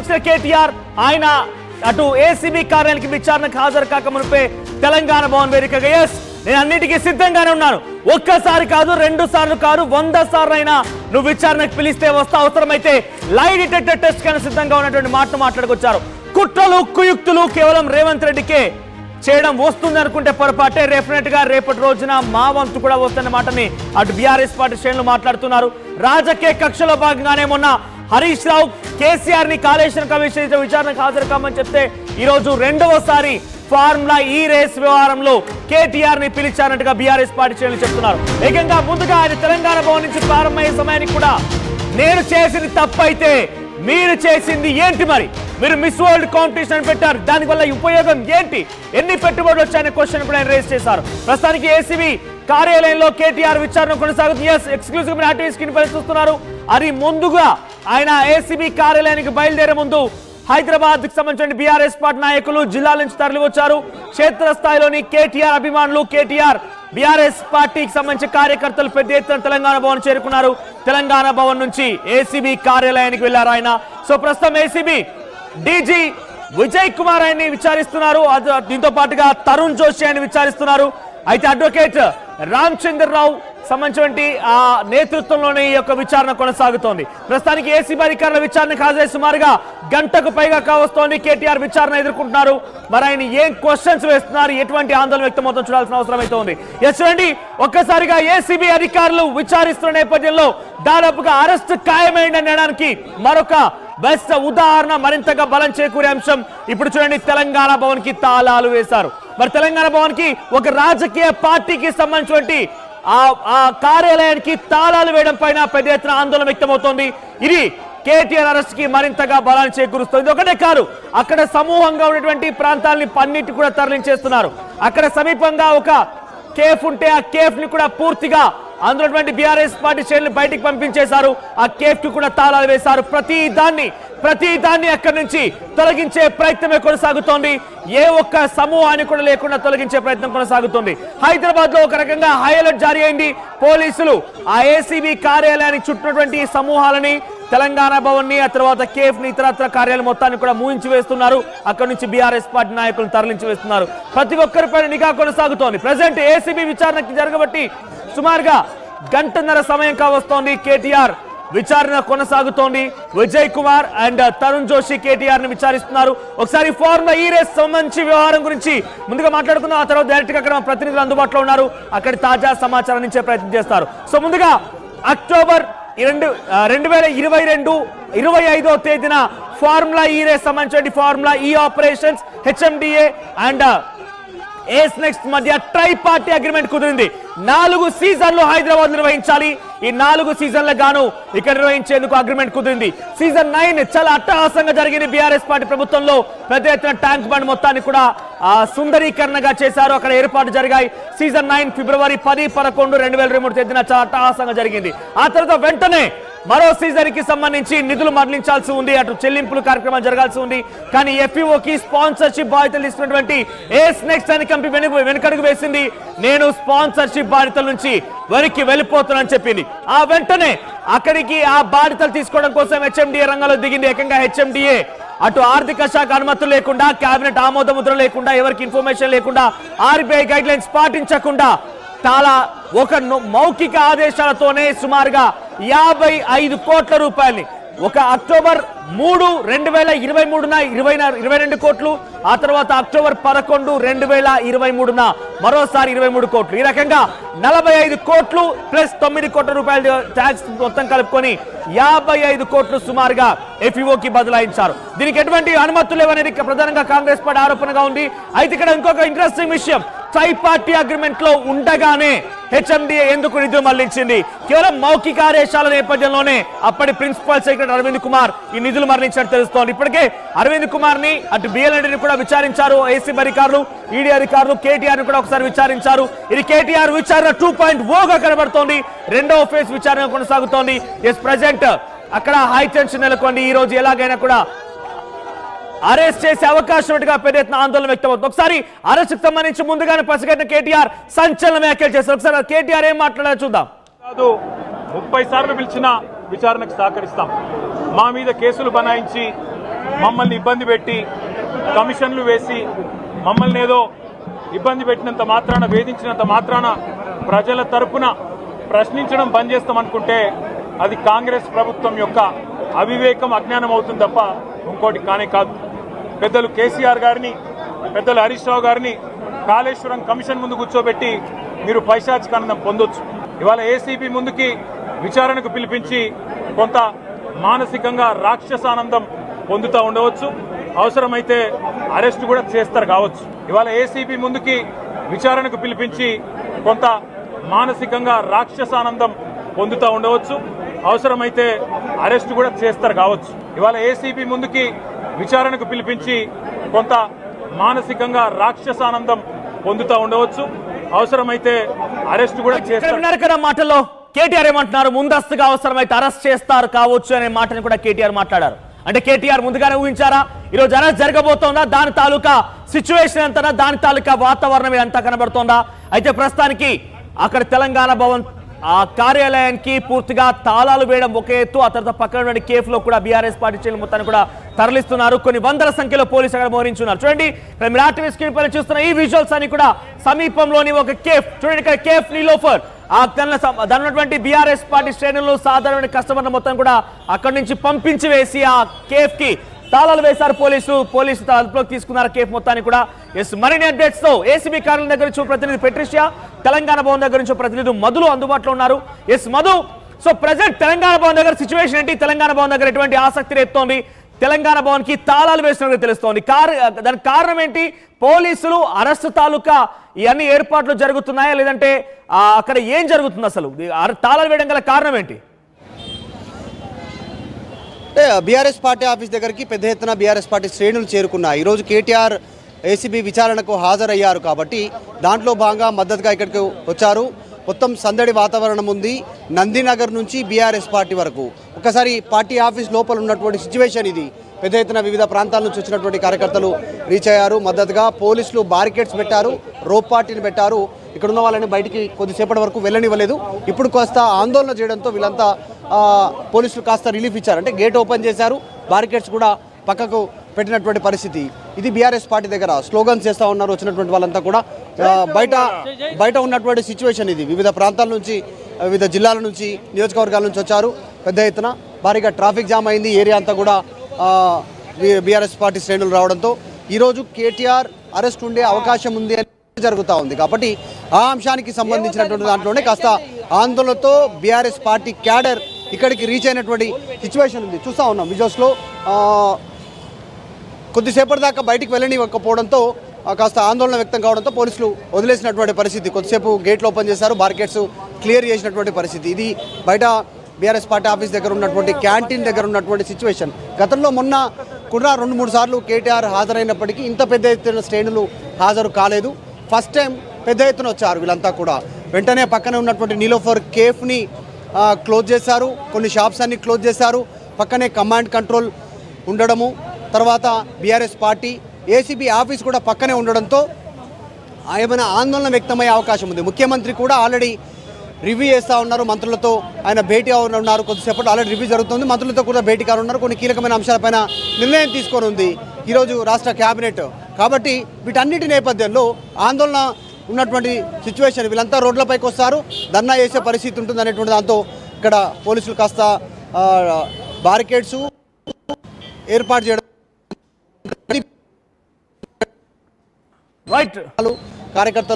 స్పందించిన కేటీఆర్ ఆయన అటు ఏసీబీ కార్యాలయానికి విచారణకు హాజరు కాక మునిపే తెలంగాణ భవన్ వేదికగా ఎస్ నేను అన్నిటికీ సిద్ధంగానే ఉన్నాను, ఒక్కసారి కాదు 2 సార్లు కాదు 100 సార్లు అయినా నువ్వు విచారణకు పిలిస్తే వస్తా, అవసరమైతే లై డిటెక్టర్ టెస్ట్ కన్నా సిద్ధంగా ఉన్నటువంటి మాటను మాట్లాడుకొచ్చారు. కుట్రలు కుయుక్తులు కేవలం రేవంత్ రెడ్డికే చేయడం వస్తుంది అనుకుంటే పొరపాటే, డెఫినెట్ గా రేపటి రోజున మా వంతు కూడా వస్తున్న మాటని అటు బీఆర్ఎస్ పార్టీ శ్రేణులు మాట్లాడుతున్నారు. రాజకీయ కక్షలో భాగంగానే మొన్న హరీష్ రావు కేసీఆర్ ని కాళేశ్వరం కమిషన్ విచారణకు హాజరు కామని చెప్తే ఈ రోజు 2వసారి ఫార్ములా ఈ రేస్ వ్యవహారంలో కేటీఆర్ ని పిలిచారన్నట్టుగా బీఆర్ఎస్ పార్టీ శ్రేణులు చెప్తున్నారు. ఏకంగా ముందుగా ఆయన తెలంగాణ భవన్ నుంచి ప్రారంభమయ్యే సమయానికి కూడా నేను చేసింది తప్పైతే మీరు చేసింది ఏంటి, మరి మీరు మిస్ వరల్డ్ కాంపిటీషన్ పెట్టారు, దానివల్ల ఉపయోగం ఏంటి, ఎన్ని పెట్టుబడులు వచ్చాయనే క్వశ్చన్ కూడా ఆయన రేస్ చేశారు. ప్రస్తుతానికి ఏసీబీ కార్యాలయంలో కేటీఆర్ విచారణ కొనసాగుతుంది. ఎక్స్క్లూజివ్ ఆర్టీవీ స్క్రీన్ పై చూస్తున్నారు. అది ముందుగా ఆయన ఏసీబీ కార్యాలయానికి బయలుదేరే ముందు హైదరాబాద్ కి సంబంధించిన బీఆర్ఎస్ పార్టీ నాయకులు జిల్లాల నుంచి తరలి వచ్చారు. క్షేత్రస్థాయిలోని కేటీఆర్ అభిమానులు, కేటీఆర్ బీఆర్ఎస్ పార్టీకి సంబంధించిన కార్యకర్తలు పెద్ద ఎత్తున తెలంగాణ భవన్ చేరుకున్నారు. తెలంగాణ భవన్ నుంచి ఏసీబీ కార్యాలయానికి వెళ్లారు ఆయన. సో ప్రస్తుతం ఏసీబీ డీజీ విజయ్ కుమార్ ఆయన్ని విచారిస్తున్నారు. దీంతో పాటుగా తరుణ్ జోషి ఆయన విచారిస్తున్నారు. అయితే అడ్వకేట్ రామచంద్రరావు సంబంధించిన ఆ నేతృత్వంలోనే ఈ యొక్క విచారణ కొనసాగుతోంది. ప్రస్తుతానికి ఏసీబీ అధికారుల విచారణకు హాజరై సుమారుగా గంటకు పైగా కావస్తోంది. కేటీఆర్ విచారణ ఎదుర్కొంటున్నారు. మరి ఆయన ఏం క్వశ్చన్స్ వేస్తున్నారు, ఎటువంటి ఆందోళన వ్యక్తమవుతుందో చూడాల్సిన అవసరం అయితే ఉంది. చూడండి, ఒక్కసారిగా ఏసీబీ అధికారులు విచారిస్తున్న నేపథ్యంలో దాదాపుగా అరెస్ట్ ఖాయమైందనడానికి మరొక బెస్ట్ ఉదాహరణ, మరింతగా బలం చేకూరే అంశం. ఇప్పుడు చూడండి, తెలంగాణ భవన్ కి తాళాలు వేశారు. మరి తెలంగాణ భవన్ కి ఒక రాజకీయ పార్టీకి సంబంధించినటువంటి ఆ కార్యాలయానికి తాళాలు వేయడం పైన పెద్ద ఎత్తున ఆందోళన వ్యక్తమవుతోంది. ఇది కేటీఆర్ అరెస్ట్ కి మరింతగా బలాన్ని చేకూరుస్తుంది. ఒకటే కాదు, అక్కడ సమూహంగా ఉన్నటువంటి ప్రాంతాలని పన్నిటి కూడా తరలించేస్తున్నారు. అక్కడ సమీపంగా ఒక కేఫ్ ఉంటే ఆ కేఫ్ ని కూడా పూర్తిగా అందులో బీఆర్ఎస్ పార్టీ శ్రేణులు బయటికి పంపించేశారు. ఆ కేఫ్ కి కూడా తాళాలు వేశారు. ప్రతి దాన్ని అక్కడి నుంచి తొలగించే ప్రయత్నమే కొనసాగుతోంది. ఏ ఒక్క సమూహాన్ని కూడా లేకుండా తొలగించే ప్రయత్నం కొనసాగుతుంది. హైదరాబాద్ లో ఒక రకంగా హై అలర్ట్ జారీ అయింది. పోలీసులు ఆ ఏసీబీ కార్యాలయానికి చుట్టినటువంటి సమూహాలని, తెలంగాణ భవన్ ని, ఆ తర్వాత కేఫ్ ని, ఇతరత్ర కార్యాలయం మొత్తాన్ని కూడా మూయించి వేస్తున్నారు. అక్కడి నుంచి బీఆర్ఎస్ పార్టీ నాయకులను తరలించి వేస్తున్నారు. ప్రతి ఒక్కరిపైన నిఘా కొనసాగుతోంది. ప్రజెంట్ ఏసీబీ విచారణకి జరగబట్టి సుమారుగా గంటన్నర సమయం కావస్తోంది. కేటీఆర్ విచారణ కొనసాగుతోంది. విజయ్ కుమార్ అండ్ తరుణ్ జోషి కేటీఆర్ ని విచారిస్తున్నారు. ఒకసారి ఫార్ములా ఈ రేస్ సంబంధించి వ్యవహారం గురించి ముందుగా మాట్లాడుకుందాం. ఆ తర్వాత డైరెక్ట్ గా అక్కడ ప్రతినిధులు అందుబాటులో ఉన్నారు. అక్కడ తాజా సమాచారం ఇచ్చే ప్రయత్నం చేస్తారు. సో ముందుగా అక్టోబర్ 2022 25వ తేదీన ఫార్ములా ఈ రేస్ సంబంధించిన Formula E operations HMDA and Ace Next మధ్య ట్రై పార్టీ అగ్రిమెంట్ కుదిరింది. 4 సీజన్లు హైదరాబాద్ నిర్వహించాలి. ఈ 4 సీజన్ల గాను ఇక్కడ నిర్వహించేందుకు అగ్రిమెంట్ కుదిరింది. సీజన్ 9 చాలా అట్టహాసంగా జరిగింది. బీఆర్ఎస్ పార్టీ ప్రభుత్వంలో పెద్ద ఎత్తున ట్యాంక్ బండ్ మొత్తాన్ని కూడా సుందరీకరణగా చేశారు. అక్కడ ఏర్పాటు జరిగాయి. సీజన్ 9 ఫిబ్రవరి 10, 11, 2023 తేదీన చాలా అట్టహాసంగా జరిగింది. ఆ తర్వాత వెంటనే మరో సీజన్ కి సంబంధించి నిధులు మరలించాల్సి ఉంది. అటు చెల్లింపులు కార్యక్రమాలు జరగాల్సి ఉంది. కానీ ఎఫ్ఈఓకి స్పాన్సర్షిప్ బాధ్యతలు తీసుకున్నటువంటి ఏస్ నెక్స్ట్ అని కంపెనీ వెనుకడుగు వేసింది. నేను స్పాన్సర్షిప్ బాధ్యతల నుంచి వెనక్కి వెళ్ళిపోతున్నానని చెప్పింది. ఆ వెంటనే అక్కడికి ఆ బాధ్యతలు తీసుకోవడం కోసం హెచ్ఎండిఏ రంగంలో దిగింది. ఏకంగా హెచ్ఎండిఏ అటు ఆర్థిక శాఖ అనుమతులు లేకుండా, కేబినెట్ ఆమోద ముద్ర లేకుండా, ఎవరికి ఇన్ఫర్మేషన్ లేకుండా, ఆర్బీఐ గైడ్ లైన్స్ పాటించకుండా చాలా ఒక మౌఖిక ఆదేశాలతోనే సుమారుగా 55 కోట్ల రూపాయల్ని ఒక అక్టోబర్ 3, 2023న 22 కోట్లు, ఆ తర్వాత అక్టోబర్ 11, 2023న మరోసారి 23 కోట్లు. ఈ రకంగా 45 కోట్లు ప్లస్ 9 కోట్ల రూపాయల ట్యాక్స్ మొత్తం కలుపుకొని 55 కోట్లు సుమారుగా ఎఫ్ఈఓకి బదలాయించారు. దీనికి ఎటువంటి అనుమతులు లేవనేది ప్రధానంగా కాంగ్రెస్ పార్టీ ఆరోపణగా ఉంది. అయితే ఇక్కడ ఇంకొక ఇంట్రెస్టింగ్ విషయం, ట్రై పార్టీ అగ్రిమెంట్ లో ఉండగానే హెచ్ఎండిఏ ఎందుకు నిధులు మళ్లించింది? కేవలం మౌఖిక ఆదేశాల నేపథ్యంలోనే అప్పటి ప్రిన్సిపల్ సెక్రటరీ అరవింద్ కుమార్ ఈ నిధులు మరణించినట్టు తెలుస్తోంది. ఇప్పటికే అరవింద్ కుమార్ ని అటు బిఎల్ఎండిని కూడా విచారించారు. ఏసీబీ అధికారులు, ఈడీ అధికారులు కేటీఆర్ ని కూడా ఒకసారి విచారించారు. ఇది కేటీఆర్ విచారణ 2.0గా కనబడుతోంది. 2వ ఫేజ్ విచారణ కొనసాగుతోంది. ప్రెజెంట్ అక్కడ హై టెన్షన్ నెలకొంది. ఈ రోజు ఎలాగైనా కూడా అరెస్ట్ చేసే అవకాశం ఉన్నట్టుగా పెద్ద ఎత్తున ఆందోళన వ్యక్తమవుతుంది. ఒకసారి అరెస్ట్ కు సంబంధించి ముందుగానే పసిగట్టిన కేటీఆర్ సంచలన వ్యాఖ్యలు చేశారు. ఒకసారి కేటీఆర్ ఏం మాట్లాడారో చూద్దాం. 30 సార్లు పిలిచిన విచారణకు సహకరిస్తాం. మా మీద కేసులు బనాయించి మమ్మల్ని ఇబ్బంది పెట్టి కమిషన్లు వేసి మమ్మల్ని ఏదో ఇబ్బంది పెట్టినంత మాత్రాన, వేధించినంత మాత్రాన ప్రజల తరపున ప్రశ్నించడం బంద్ చేస్తామనుకుంటే అది కాంగ్రెస్ ప్రభుత్వం యొక్క అవివేకం, అజ్ఞానం అవుతుంది తప్ప ఇంకోటి కానే కాదు. పెద్దలు కేసీఆర్ గారిని, పెద్దలు హరీష్ రావు గారిని కాళేశ్వరం కమిషన్ ముందు కూర్చోబెట్టి మీరు పైశాచికానందం పొందొచ్చు. ఇవాళ ఏసీబీ ముందుకి విచారణకు పిలిపించి కొంత మానసికంగా రాక్షసానందం పొందుతూ ఉండవచ్చు. అవసరమైతే అరెస్ట్ కూడా చేస్తారు కావచ్చు. ఇవాళ ఏసీబీ ముందుకి విచారణకు పిలిపించి కొంత మానసికంగా రాక్షసానందం పొందుతూ ఉండవచ్చు. అవసరమైతే అరెస్ట్ కూడా చేస్తారు కావచ్చు. ఇవాళ ఏసీబీ ముందుకి విచారణకు పిలిపించి కొంత మానసికంగా రాక్షసానందం పొందుతూ ఉండవచ్చు. అవసరమైతే అరెస్ట్ కూడా చేస్తారు. మాటల్లో కేటీఆర్ ఏమంటున్నారు? ముందస్తుగా అవసరమైతే అరెస్ట్ చేస్తారు కావచ్చు అనే మాటను కూడా కేటీఆర్ మాట్లాడారు. అంటే కేటీఆర్ ముందుగానే ఊహించారా ఈరోజు అరెస్ట్ జరగబోతోందా? దాని తాలూకా సిచ్యువేషన్ ఎంతనా, దాని తాలూకా వాతావరణం ఎంత కనబడుతోందా? అయితే ప్రస్తుతానికి అక్కడ తెలంగాణ భవన్ ఆ కార్యాలయానికి పూర్తిగా తాళాలు వేయడం ఒక ఎత్తు, ఆ తర్వాత పక్కన కేఫ్ లో కూడా బీఆర్ఎస్ పార్టీ శ్రేణులు మొత్తాన్ని కూడా తరలిస్తున్నారు. కొన్ని వందల సంఖ్యలో పోలీసులు అక్కడ మోహరించున్నారు. చూడండి, మీరు ఆర్టీవీ స్క్రీన్ పైన చూస్తున్న ఈ విజువల్స్ అన్ని కూడా సమీపంలోని ఒక కేఫ్. చూడండి, ఇక్కడ కేఫ్ నీలోఫర్ ఆ దాని ఉన్నటువంటి బీఆర్ఎస్ పార్టీ శ్రేణులు, సాధారణ కస్టమర్ల మొత్తం కూడా అక్కడి నుంచి పంపించి వేసి ఆ కేఫ్ కి తాళాలు వేశారు పోలీసు అదుపులోకి తీసుకున్నారు కేఫ్ మొత్తాన్ని కూడా. ఎస్, మరిన్ని అప్డేట్స్ తో ఏసీబీ కార్యాలయం దగ్గర నుంచి ప్రతినిధి పెట్రిషియా, తెలంగాణ భవన్ దగ్గర నుంచి ప్రతినిధి మధులు అందుబాటులో ఉన్నారు. Yes Madhu, so present Telangana Bhavan దగ్గర సిచ్యువేషన్ ఏంటి? తెలంగాణ భవన్ దగ్గర ఎటువంటి ఆసక్తి రేపుతోంది? తెలంగాణ భవన్ కి తాళాలు వేసినట్టు తెలుస్తోంది. దానికి కారణం ఏంటి? పోలీసులు అరెస్టు తాలూకా ఇవన్నీ ఏర్పాట్లు జరుగుతున్నాయా, లేదంటే అక్కడ ఏం జరుగుతుంది? అసలు తాళాలు వేయడం గల కారణం ఏంటి? అంటే బీఆర్ఎస్ పార్టీ ఆఫీస్ దగ్గరికి పెద్ద ఎత్తున బీఆర్ఎస్ పార్టీ శ్రేణులు చేరుకున్నాయి. ఈరోజు కేటీఆర్ ఏసీబీ విచారణకు హాజరయ్యారు కాబట్టి దాంట్లో భాగంగా మద్దతుగా ఇక్కడికి వచ్చారు. మొత్తం సందడి వాతావరణం ఉంది. నందినగర్ నుంచి బీఆర్ఎస్ పార్టీ వరకు ఒకసారి పార్టీ ఆఫీస్ లోపల ఉన్నటువంటి సిచ్యువేషన్ ఇది. పెద్ద ఎత్తున వివిధ ప్రాంతాల నుంచి వచ్చినటువంటి కార్యకర్తలు రీచ్ అయ్యారు. మద్దతుగా పోలీసులు బారికేడ్స్ పెట్టారు, రోప్ పార్టీని పెట్టారు. ఇక్కడ ఉన్న వాళ్ళని బయటికి కొద్దిసేపటి వరకు వెళ్ళనివ్వలేదు. ఇప్పుడు కాస్త ఆందోళన చేయడంతో వీళ్ళంతా పోలీసులు కాస్త రిలీఫ్ ఇచ్చారు. అంటే గేట్ ఓపెన్ చేశారు, బారికేడ్స్ కూడా పక్కకు పెట్టినటువంటి పరిస్థితి. ఇది బీఆర్ఎస్ పార్టీ దగ్గర స్లోగన్స్ చేస్తూ ఉన్నారు వచ్చినటువంటి వాళ్ళంతా కూడా. బయట ఉన్నటువంటి సిచ్యువేషన్ ఇది. వివిధ ప్రాంతాల నుంచి, వివిధ జిల్లాల నుంచి, నియోజకవర్గాల నుంచి వచ్చారు. పెద్ద ఎత్తున భారీగా ట్రాఫిక్ జామ్ అయింది. ఏరియా అంతా కూడా బీఆర్ఎస్ పార్టీ శ్రేణులు రావడంతో ఈరోజు కేటీఆర్ అరెస్ట్ ఉండే అవకాశం ఉంది అని జరుగుతూ ఉంది. కాబట్టి ఆ అంశానికి సంబంధించినటువంటి దాంట్లోనే కాస్త ఆందోళనతో బీఆర్ఎస్ పార్టీ క్యాడర్ ఇక్కడికి రీచ్ అయినటువంటి సిచ్యువేషన్ ఉంది. చూస్తూ ఉన్నాం విజువల్స్లో. కొద్దిసేపటి దాకా బయటికి వెళ్ళనివ్వకపోవడంతో కాస్త ఆందోళన వ్యక్తం కావడంతో పోలీసులు వదిలేసినటువంటి పరిస్థితి. కొద్దిసేపు గేట్లు ఓపెన్ చేశారు, బార్కెట్స్ క్లియర్ చేసినటువంటి పరిస్థితి. ఇది బయట బీఆర్ఎస్ పార్టీ ఆఫీస్ దగ్గర ఉన్నటువంటి క్యాంటీన్ దగ్గర ఉన్నటువంటి సిచ్యువేషన్. గతంలో మొన్న కూడా 2-3 సార్లు కేటీఆర్ హాజరైనప్పటికీ ఇంత పెద్ద ఎత్తున శ్రేణులు హాజరు కాలేదు. ఫస్ట్ టైం పెద్ద ఎత్తున వచ్చారు వీళ్ళంతా కూడా. వెంటనే పక్కనే ఉన్నటువంటి నీలోఫర్ కేఫ్ని క్లోజ్ చేశారు, కొన్ని షాప్స్ అన్ని క్లోజ్ చేశారు. పక్కనే కమాండ్ కంట్రోల్ ఉండడము, తర్వాత బీఆర్ఎస్ పార్టీ ఏసీబీ ఆఫీస్ కూడా పక్కనే ఉండడంతో ఏమైనా ఆందోళన వ్యక్తమయ్యే అవకాశం ఉంది. ముఖ్యమంత్రి కూడా ఆల్రెడీ రివ్యూ చేస్తూ ఉన్నారు, మంత్రులతో ఆయన భేటీ ఉన్నారు. కొద్దిసేపట్లో ఆల్రెడీ రివ్యూ జరుగుతుంది, మంత్రులతో కూడా భేటీ కానున్నారు. కొన్ని కీలకమైన అంశాలపైన నిర్ణయం తీసుకొని ఉంది ఈరోజు రాష్ట్ర క్యాబినెట్. కాబట్టి వీటన్నిటి నేపథ్యంలో ఆందోళన ఉన్నటువంటి సిచ్యువేషన్. వీళ్ళంతా రోడ్లపైకి వస్తారు, ధర్నా చేసే పరిస్థితి ఉంటుంది అనేటువంటి దాంతో ఇక్కడ పోలీసులు కాస్త బారికేడ్స్ ఏర్పాటు చేయడం, కార్యకర్తలు